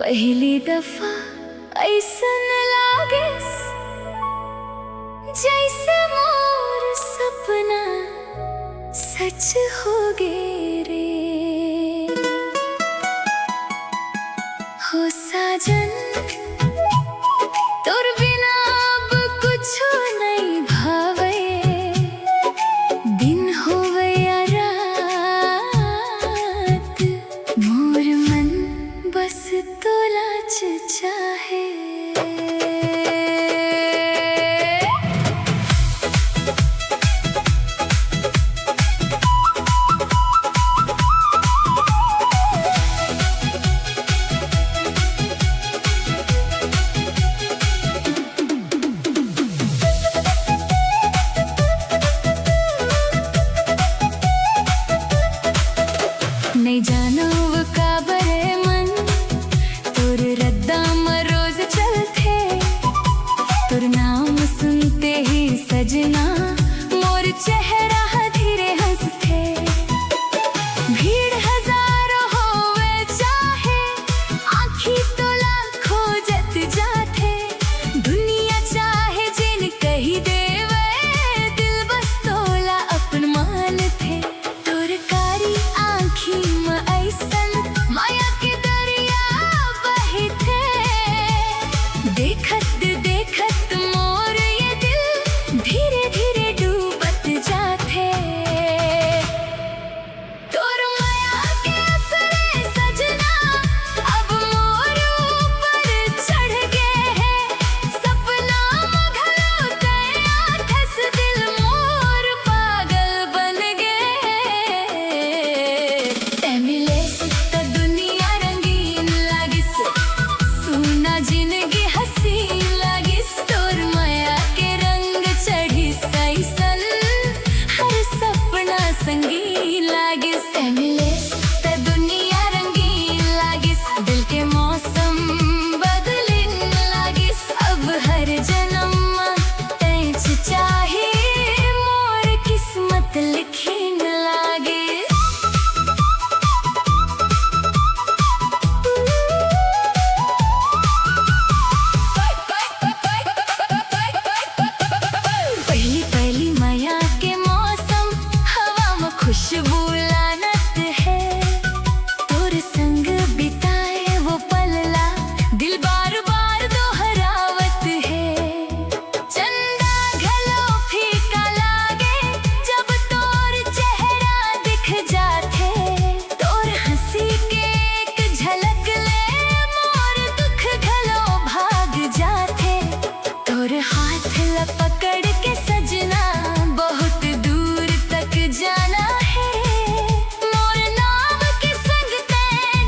पहली दफा ऐसन लागे जैसे मोर सपना सच हो गे रे। हो साजन तोर बिना अब कुछ नहीं भावे, दिन होवे या रात मोर मन बस तोला चाहे। नहीं जानो वो काबरे मन तोर रद्दा में रोज चलते, तोर नाम सुनते ही सजना मोर चेहरा धीरे हंसते। भीड़ हजारों होवे चाहे आँखी तो लाखों जत जाते, दुनिया चाहे जिन कही देवे दिल बस तोला अपन मान थे। तोर कारी आँखी में ऐसन माया के दरिया बही थे, देखत देखत मोर ये दिल धीरे धीरे डूबत जाते। तोर माया के असरे सजना अब मोर ऊपर चढ़ गए हैं, सपना मघलो तया ठस दिल मोर पागल बन गए। ते मिले त दुनिया रंगीन लागिस, सुना जिंदगी हसीन लागिस। तोर माया के रंग चढ़ी सैसन हर सपना संगीन लागिस। ते मिले त दुनिया रंगीन लागिस, दिल के मौसम बदलिन लागिस। अब हर जन्म तैच चाहे मोर किस्मत लिखिन लागिस। पहली पहली माया के मौसम हवा में खुशबू लानत है, तोर संग बिताए वो पलला दिल बार बार दोहरावत है। चंदा घलो फीका लागे जब तोर चेहरा दिख जाते, तोर हंसी के एक झलक ले मोर दुख घलो भाग जाते। तोर हाथ पकड़ के सजना बहुत दूर तक जाना है, मोर नाम के संग ते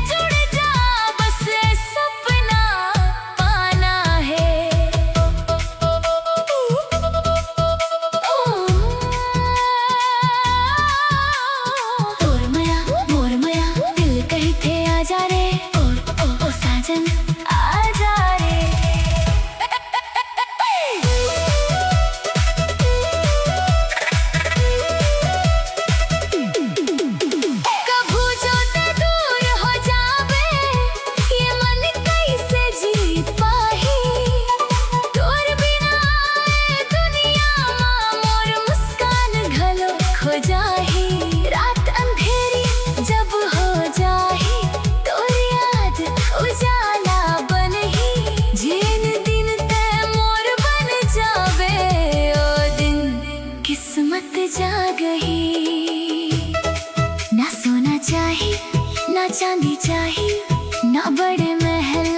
जुड़ जा बस सपना पाना है। तोर माया मोर माया दिल कही थे आजा रे, ओ साजन आजा रे। कभू जो ते दूर हो जावे ये मन कैसे जी पाही, तोर बिना ए दुनिया मां मोर मुस्कान घलो खो जाही। रात अंधेरी जब हो जाही तोर याद उजाला बनही, जिन दिन ते मोर बन जावे ओ दिन किस्मत जागही। ना सोना चाहिए ना चांदी चाहिए ना बड़े महल